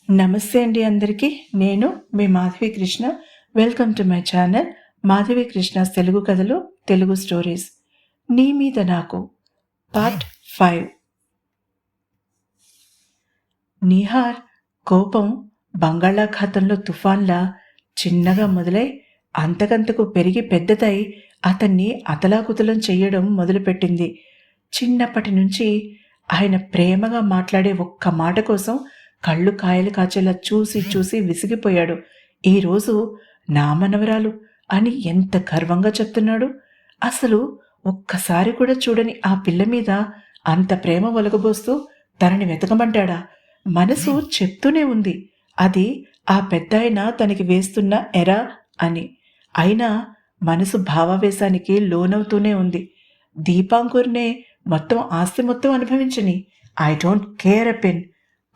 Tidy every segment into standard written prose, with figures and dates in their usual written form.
నమస్తే అండి అందరికీ. నేను మీ Madhavi Krishna. Welcome to my channel Madhavi Krishna's Telugu కథలు, తెలుగు స్టోరీస్. నీ మీద నాకు పార్ట్ 5. నిహార్ కోపం బంగాళాఖాతంలో తుఫాన్లా చిన్నగా మొదలై అంతకంతకు పెరిగి పెద్దదై అతన్ని అతలాకుతలం చెయ్యడం మొదలుపెట్టింది. చిన్నప్పటి నుంచి ఆయన ప్రేమగా మాట్లాడే ఒక్క మాట కోసం కళ్ళు కాయలు కాచేలా చూసి చూసి విసిగిపోయాడు. ఈరోజు నా మనవరాలు అని ఎంత గర్వంగా చెప్తున్నాడు. అసలు ఒక్కసారి కూడా చూడని ఆ పిల్ల మీద అంత ప్రేమ ఒలగబోస్తూ తనని వెతకమంటాడా? మనసు చెప్తూనే ఉంది అది ఆ పెద్దాయన తనకి వేస్తున్న ఎరా అని. అయినా మనసు భావావేశానికి లోనవుతూనే ఉంది. దీపాంకుర్నే మొత్తం ఆస్తి మొత్తం అనుభవించని, I don't care a pen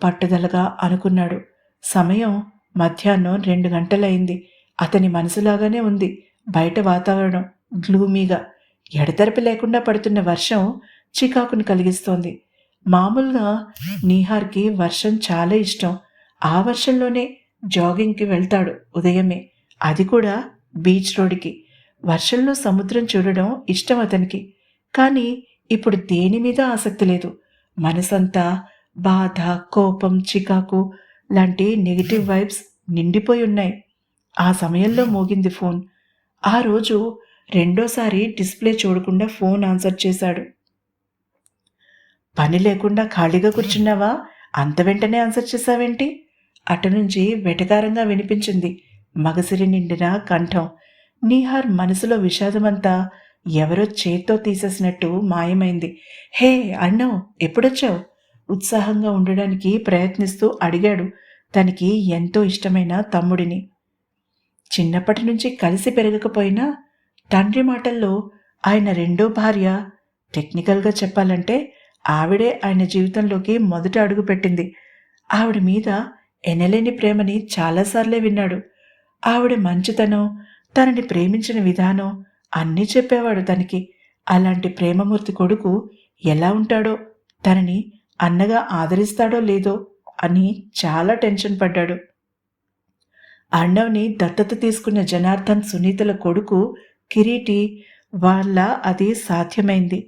పట్టుదలగా అనుకున్నాడు. సమయం మధ్యాహ్నం 2 గంటలైంది. అతని మనసులాగానే ఉంది. బయట వాతావరణం గ్లూమీగా, ఎడతెరపి లేకుండా పడుతున్న వర్షం చికాకుని కలిగిస్తోంది. మామూలుగా నీహార్కి వర్షం చాలా ఇష్టం. ఆ వర్షంలోనే జాగింగ్కి వెళ్తాడు ఉదయమే, అది కూడా బీచ్ రోడ్డుకి. వర్షంలో సముద్రం చూడడం ఇష్టం అతనికి. కానీ ఇప్పుడు దేని మీద ఆసక్తి లేదు. మనసంతా బాధ, కోపం, చికాకు లాంటి నెగిటివ్ వైబ్స్ నిండిపోయి ఉన్నాయి. ఆ సమయంలో మోగింది ఫోన్. ఆ రోజు రెండోసారి డిస్ప్లే చూడకుండా ఫోన్ ఆన్సర్ చేశాడు. పని లేకుండా ఖాళీగా కూర్చున్నావా? అంత వెంటనే ఆన్సర్ చేశావేంటి? అటు నుంచి వెటకారంగా వినిపించింది మగసిరి నిండిన కంఠం. నీహార్ మనసులో విషాదమంతా ఎవరో చేత్తో తీసేసినట్టు మాయమైంది. హే అన్నో, ఎప్పుడొచ్చావు? ఉత్సాహంగా ఉండడానికి ప్రయత్నిస్తూ అడిగాడు తనకి ఎంతో ఇష్టమైన తమ్ముడిని. చిన్నప్పటి నుంచి కలిసి పెరగకపోయినా తండ్రి మాటల్లో ఆయన రెండో భార్య, టెక్నికల్గా చెప్పాలంటే ఆవిడే ఆయన జీవితంలోకి మొదట అడుగు పెట్టింది. ఆవిడ మీద ఎనలేని ప్రేమని చాలాసార్లే విన్నాడు. ఆవిడ మంచితనం, తనని ప్రేమించిన విధానం అన్నీ చెప్పేవాడు తనకి. అలాంటి ప్రేమమూర్తి కొడుకు ఎలా ఉంటాడో, తనని అన్నగా ఆదరిస్తాడో లేదో అని చాలా టెన్షన్ పడ్డాడు. అర్ణవ్ని దత్తత తీసుకున్న జనార్దన్, సునీతల కొడుకు కిరీటి వాళ్ళ అది సాధ్యమైంది.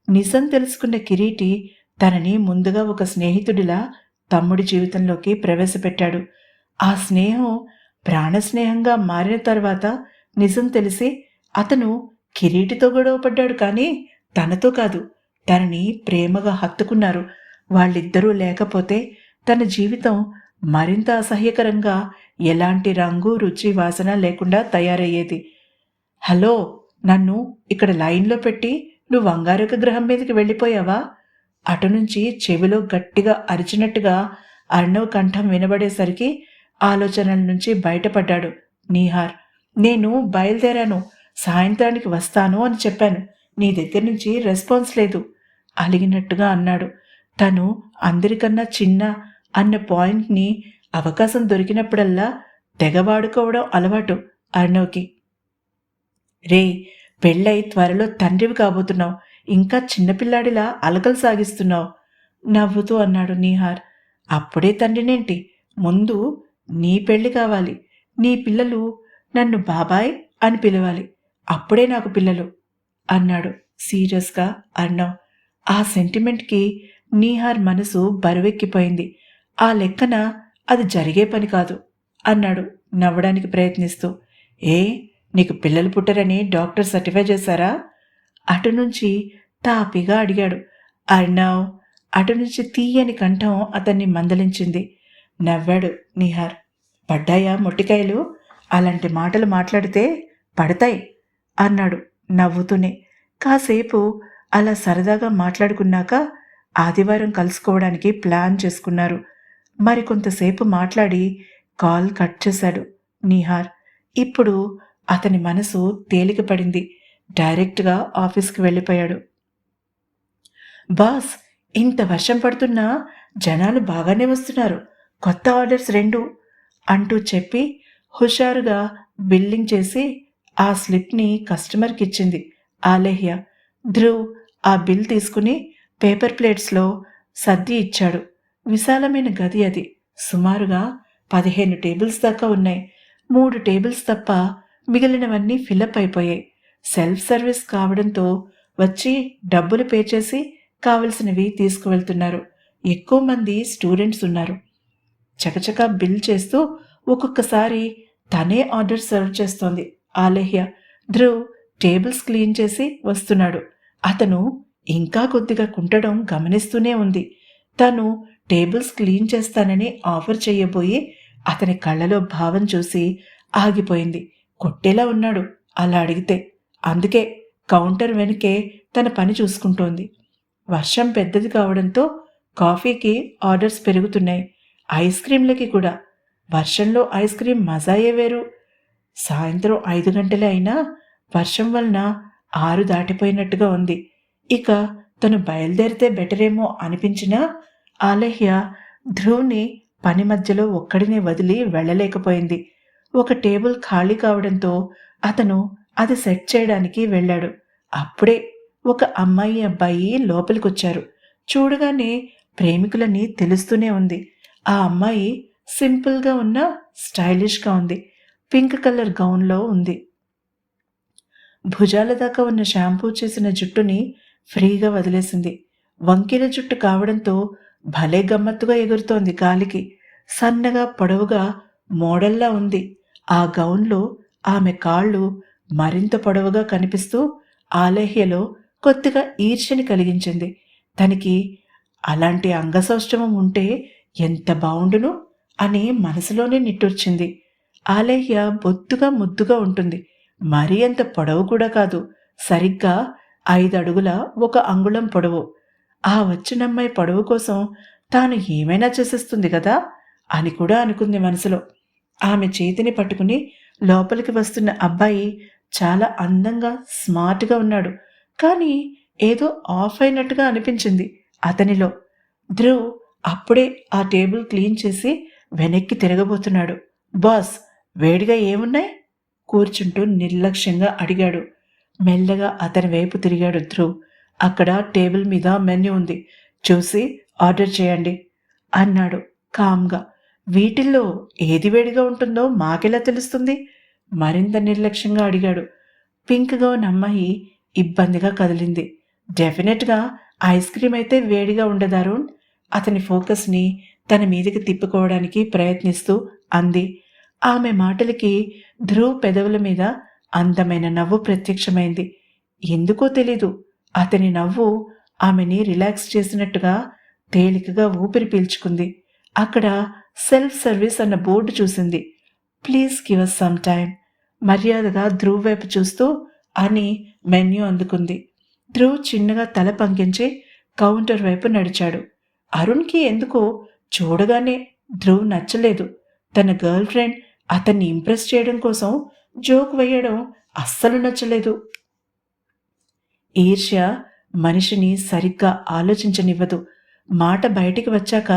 నిజం తెలుసుకున్న కిరీటి తనని ముందుగా ఒక స్నేహితుడిలా తమ్ముడి జీవితంలోకి ప్రవేశపెట్టాడు. ఆ స్నేహం ప్రాణస్నేహంగా మారిన తర్వాత నిజం తెలిసి అతను కిరీటితో గొడవపడ్డాడు, కానీ తనతో కాదు. తనని ప్రేమగా హత్తుకున్నారు. వాళ్ళిద్దరూ లేకపోతే తన జీవితం మరింత అసహ్యకరంగా, ఎలాంటి రంగు, రుచి, వాసన లేకుండా తయారయ్యేది. హలో, నన్ను ఇక్కడ లైన్లో పెట్టి నువ్వు అంగారక గ్రహం మీదకి వెళ్ళిపోయావా? అటు నుంచి చెవిలో గట్టిగా అరిచినట్టుగా అర్ణవ్ కంఠం వినబడేసరికి ఆలోచనల నుంచి బయటపడ్డాడు నీహార్. నేను బయలుదేరాను, సాయంత్రానికి వస్తాను అని చెప్పాను. నీ దగ్గర నుంచి రెస్పాన్స్ లేదు అలిగినట్టుగా అన్నాడు. తను అందరికన్నా చిన్న అన్న పాయింట్ని అవకాశం దొరికినప్పుడల్లా తెగవాడుకోవడం అలవాటు అర్ణవ్కి. రే, పెళ్ళై త్వరలో తండ్రివి కాబోతున్నావు, ఇంకా చిన్నపిల్లాడిలా అలకలు సాగిస్తున్నావు నవ్వుతూ అన్నాడు నీహార్. అప్పుడే తండ్రినేంటి, ముందు నీ పెళ్ళి కావాలి. నీ పిల్లలు నన్ను బాబాయ్ అని పిలవాలి, అప్పుడే నాకు పిల్లలు అన్నాడు సీరియస్గా అర్ణవ్. ఆ సెంటిమెంట్కి నీహార్ మనసు బరువెక్కిపోయింది. ఆ లెక్కన అది జరిగే పని కాదు అన్నాడు నవ్వడానికి ప్రయత్నిస్తూ. ఏ, నీకు పిల్లలు పుట్టరని డాక్టర్ సర్టిఫై చేశారా? అటు నుంచి తాపిగా అడిగాడు అర్ణవ్. అటు నుంచి తీయని కంఠం అతన్ని మందలించింది. నవ్వాడు నిహార్. పడ్డాయా మొట్టికాయలు? అలాంటి మాటలు మాట్లాడితే పడతాయి అన్నాడు నవ్వుతూనే. కాసేపు అలా సరదాగా మాట్లాడుకున్నాక ఆదివారం కలుసుకోవడానికి ప్లాన్ చేసుకున్నారు. మరికొంతసేపు మాట్లాడి కాల్ కట్ చేశాడు నీహార్. ఇప్పుడు అతని మనసు తేలిక పడింది. డైరెక్ట్గా ఆఫీస్కి వెళ్ళిపోయాడు. బాస్, ఇంత వర్షం పడుతున్నా జనాలు బాగానే వస్తున్నారు, కొత్త ఆర్డర్స్ 2 అంటూ చెప్పి హుషారుగా బిల్లింగ్ చేసి ఆ స్లిప్ని కస్టమర్కి ఇచ్చింది ఆలేహ్య. ధ్రువ్ ఆ బిల్ తీసుకుని పేపర్ ప్లేట్స్లో సర్ది ఇచ్చాడు. విశాలమైన గది అది. సుమారుగా 15 టేబుల్స్ దాకా ఉన్నాయి. 3 టేబుల్స్ తప్ప మిగిలినవన్నీ ఫిలప్ అయిపోయాయి. సెల్ఫ్ సర్వీస్ కావడంతో వచ్చి డబ్బులు పే చేసి కావలసినవి తీసుకువెళ్తున్నారు. ఎక్కువ మంది స్టూడెంట్స్ ఉన్నారు. చకచకా బిల్ చేస్తూ ఒక్కొక్కసారి తనే ఆర్డర్ సర్వ్ చేస్తోంది ఆలేహ్య. ధ్రువ్ టేబుల్స్ క్లీన్ చేసి వస్తున్నాడు. అతను ఇంకా కొద్దిగా కుంటడం గమనిస్తూనే ఉంది. తను టేబుల్స్ క్లీన్ చేస్తానని ఆఫర్ చెయ్యబోయి అతని కళ్ళలో భావం చూసి ఆగిపోయింది. కొట్టేలా ఉన్నాడు అలా అడిగితే. అందుకే కౌంటర్ వెనుకే తన పని చూసుకుంటోంది. వర్షం పెద్దది కావడంతో కాఫీకి ఆర్డర్స్ పెరుగుతున్నాయి. ఐస్ క్రీంలకి కూడా. వర్షంలో ఐస్ క్రీం మజాయే వేరు. సాయంత్రం 5 గంటలే అయినా వర్షం వలన 6 దాటిపోయినట్టుగా ఉంది. ఇక తను బయలుదేరితే బెటరేమో అనిపించినా ఆలేహ్య ధ్రువ్ని పని మధ్యలో ఒక్కడినే వదిలి వెళ్ళలేకపోయింది. ఒక టేబుల్ ఖాళీ కావడంతో అతను అది సెట్ చేయడానికి వెళ్ళాడు. అప్పుడే ఒక అమ్మాయి అబ్బాయి లోపలికొచ్చారు. చూడగానే ప్రేమికులని తెలుస్తూనే ఉంది. ఆ అమ్మాయి సింపుల్గా ఉన్న స్టైలిష్గా ఉంది. పింక్ కలర్ గౌన్లో ఉంది. భుజాల దాకా ఉన్న షాంపూ చేసిన జుట్టుని ఫ్రీగా వదిలేసింది. వంకీల జుట్టు కావడంతో భలే గమ్మత్తుగా ఎగురుతోంది గాలికి. సన్నగా పొడవుగా మోడల్లా ఉంది. ఆ గౌన్లో ఆమె కాళ్ళు మరింత పొడవుగా కనిపిస్తూ ఆలేహ్యలో కొద్దిగా ఈర్ష్యని కలిగించింది. తనకి అలాంటి అంగసౌష్ఠవం ఉంటే ఎంత బావుండును అని మనసులోనే నిట్టూర్చింది. ఆలేహ్య బొత్తుగా ముద్దుగా ఉంటుంది. మరీ అంత పొడవు కూడా కాదు. సరిగ్గా 5 అడుగుల 1 అంగుళం పొడవు. ఆ వచ్చినమ్మాయి పొడవు కోసం తాను ఏమైనా చేసేస్తుంది కదా అని కూడా అనుకుంది మనసులో. ఆమె చేతిని పట్టుకుని లోపలికి వస్తున్న అబ్బాయి చాలా అందంగా స్మార్ట్గా ఉన్నాడు. కానీ ఏదో ఆఫ్ అయినట్టుగా అనిపించింది అతనిలో. ధ్రువ్ అప్పుడే ఆ టేబుల్ క్లీన్ చేసి వెనక్కి తిరగబోతున్నాడు. బాస్, వేడిగా ఏమున్నాయి? కూర్చుంటూ నిర్లక్ష్యంగా అడిగాడు. మెల్లగా అతని వైపు తిరిగాడు ధ్రువ్. అక్కడ టేబుల్ మీద మెన్యూ ఉంది, చూసి ఆర్డర్ చేయండి అన్నాడు కామ్గా. వీటిల్లో ఏది వేడిగా ఉంటుందో మాకెలా తెలుస్తుంది? మరింత నిర్లక్ష్యంగా అడిగాడు. పింక్గా ఉన్న అమ్మాయి ఇబ్బందిగా కదిలింది. డెఫినెట్గా ఐస్ క్రీమ్ అయితే వేడిగా ఉండదు అరుణ్. అతని ఫోకస్ని తన మీదకి తిప్పుకోవడానికి ప్రయత్నిస్తూ అంది. ఆమె మాటలకి ధ్రువ్ పెదవుల మీద అందమైన నవ్వు ప్రత్యక్షమైంది. ఎందుకో తెలీదు, అతని నవ్వు ఆమెని రిలాక్స్ చేసినట్టుగా తేలికగా ఊపిరి పీల్చుకుంది. అక్కడ సెల్ఫ్ సర్వీస్ అన్న బోర్డు చూసింది. Please give us some time మర్యాదగా ధ్రువ్ వైపు చూస్తూ అని మెన్యూ అందుకుంది. ధ్రువ్ చిన్నగా తల పంకించి కౌంటర్ వైపు నడిచాడు. అరుణ్కి ఎందుకో చూడగానే ధ్రువ్ నచ్చలేదు. తన గర్ల్ ఫ్రెండ్ అతన్ని ఇంప్రెస్ చేయడం కోసం జోక్ వేయడం అస్సలు నచ్చలేదు. ఈర్ష్య మనిషిని సరిగ్గా ఆలోచించనివ్వదు. మాట బయటికి వచ్చాక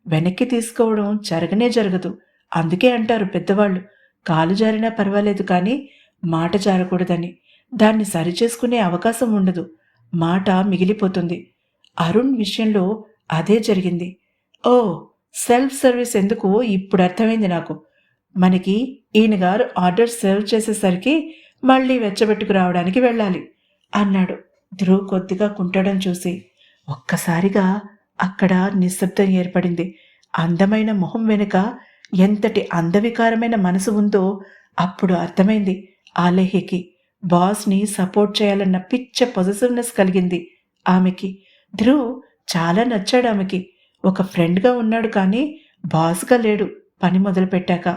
వెనక్కి తీసుకోవడం జరగనే జరగదు. అందుకే అంటారు పెద్దవాళ్ళు, కాలు జారినా పర్వాలేదు కానీ మాట జారకూడదని. దాన్ని సరిచేసుకునే అవకాశం ఉండదు. మాట మిగిలిపోతుంది. అరుణ్ విషయంలో అదే జరిగింది. ఓ, సెల్ఫ్ సర్వీస్ ఎందుకు ఇప్పుడు అర్థమైంది నాకు. మనకి ఈయన గారు ఆర్డర్ సర్వ్ చేసేసరికి మళ్ళీ వెచ్చబెట్టుకు రావడానికి వెళ్ళాలి అన్నాడు ధ్రువ్ కొద్దిగా కుంటడం చూసి. ఒక్కసారిగా అక్కడ నిశ్శబ్దం ఏర్పడింది. అందమైన మొహం వెనుక ఎంతటి అందవికారమైన మనసు ఉందో అప్పుడు అర్థమైంది ఆలేహ్యకి. బాస్ని సపోర్ట్ చేయాలన్న పిచ్చ పొజిటివ్నెస్ కలిగింది ఆమెకి. ధ్రువ్ చాలా నచ్చాడు ఆమెకి. ఒక ఫ్రెండ్గా ఉన్నాడు కానీ బాస్గా లేడు. పని మొదలుపెట్టాక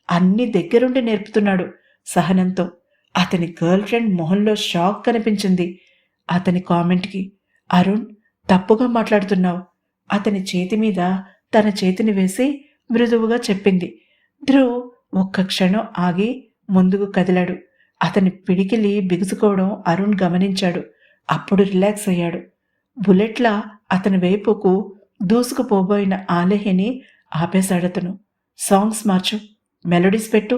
అన్ని దగ్గరుండి నేర్పుతున్నాడు సహనంతో. అతని గర్ల్ ఫ్రెండ్ మొహంలో షాక్ కనిపించింది అతని కామెంట్కి. అరుణ్, తప్పుగా మాట్లాడుతున్నావు అతని చేతి మీద తన చేతిని వేసి మృదువుగా చెప్పింది. ధ్రువ్ ఒక్క క్షణం ఆగి ముందుకు కదిలాడు. అతని పిడికిలి బిగుసుకోవడం అరుణ్ గమనించాడు. అప్పుడు రిలాక్స్ అయ్యాడు. బుల్లెట్లా అతని వైపుకు దూసుకుపోబోయిన ఆలేహ్యని ఆపేశాడతను. సాంగ్స్ మార్చు, మెలోడీస్ పెట్టు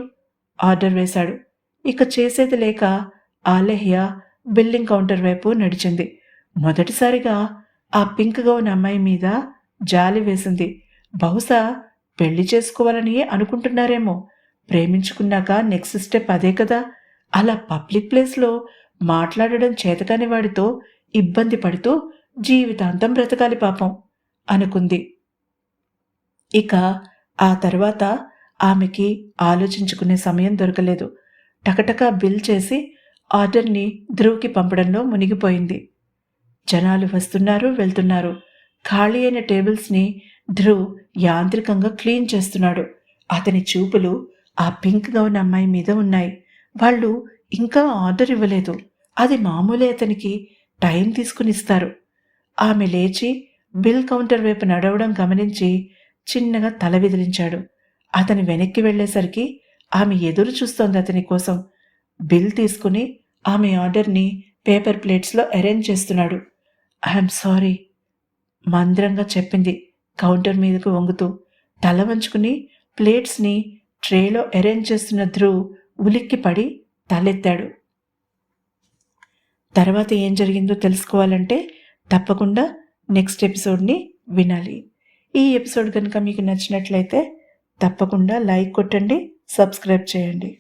ఆర్డర్ వేశాడు. ఇక చేసేది లేక ఆలేహ్య బిల్లింగ్ కౌంటర్ వైపు నడిచింది. మొదటిసారిగా ఆ పింక్గా ఉన్న అమ్మాయి మీద జాలి వేసింది. బహుశా పెళ్లి చేసుకోవాలని అనుకుంటున్నారేమో. ప్రేమించుకున్నాక నెక్స్ట్ స్టెప్ అదే కదా. అలా పబ్లిక్ ప్లేస్లో మాట్లాడడం చేతకాని వాడితో ఇబ్బంది పడుతూ జీవితాంతం బ్రతకాలి పాపం అనుకుంది. ఇక ఆ తర్వాత ఆమెకి ఆలోచించుకునే సమయం దొరకలేదు. టకటకా బిల్ చేసి ఆర్డర్ని ధ్రువ్కి పంపడంలో మునిగిపోయింది. జనాలు వస్తున్నారు, వెళ్తున్నారు. ఖాళీ అయిన టేబుల్స్ని ధ్రువ్ యాంత్రికంగా క్లీన్ చేస్తున్నాడు. అతని చూపులు ఆ పింక్ గౌన్ అమ్మాయి మీద ఉన్నాయి. వాళ్ళు ఇంకా ఆర్డర్ ఇవ్వలేదు. అది మామూలే, అతనికి టైం తీసుకుని ఇస్తారు. ఆమె లేచి బిల్ కౌంటర్ వైపు నడవడం గమనించి చిన్నగా తల విదిలించాడు. అతను వెనక్కి వెళ్లేసరికి ఆమె ఎదురు చూస్తోంది అతని కోసం. బిల్ తీసుకుని ఆమె ఆర్డర్ని పేపర్ ప్లేట్స్లో అరేంజ్ చేస్తున్నాడు. ఐఎమ్ సారీ మంద్రంగా చెప్పింది కౌంటర్ మీదకు వంగుతూ. తల వంచుకుని ప్లేట్స్ని ట్రేలో అరేంజ్ చేస్తున్న ధ్రువ్ ఉలిక్కిపడి తలెత్తాడు. తర్వాత ఏం జరిగిందో తెలుసుకోవాలంటే తప్పకుండా నెక్స్ట్ ఎపిసోడ్ని వినాలి. ఈ ఎపిసోడ్ కనుక మీకు నచ్చినట్లయితే తప్పకుండా లైక్ కొట్టండి, సబ్స్క్రైబ్ చేయండి.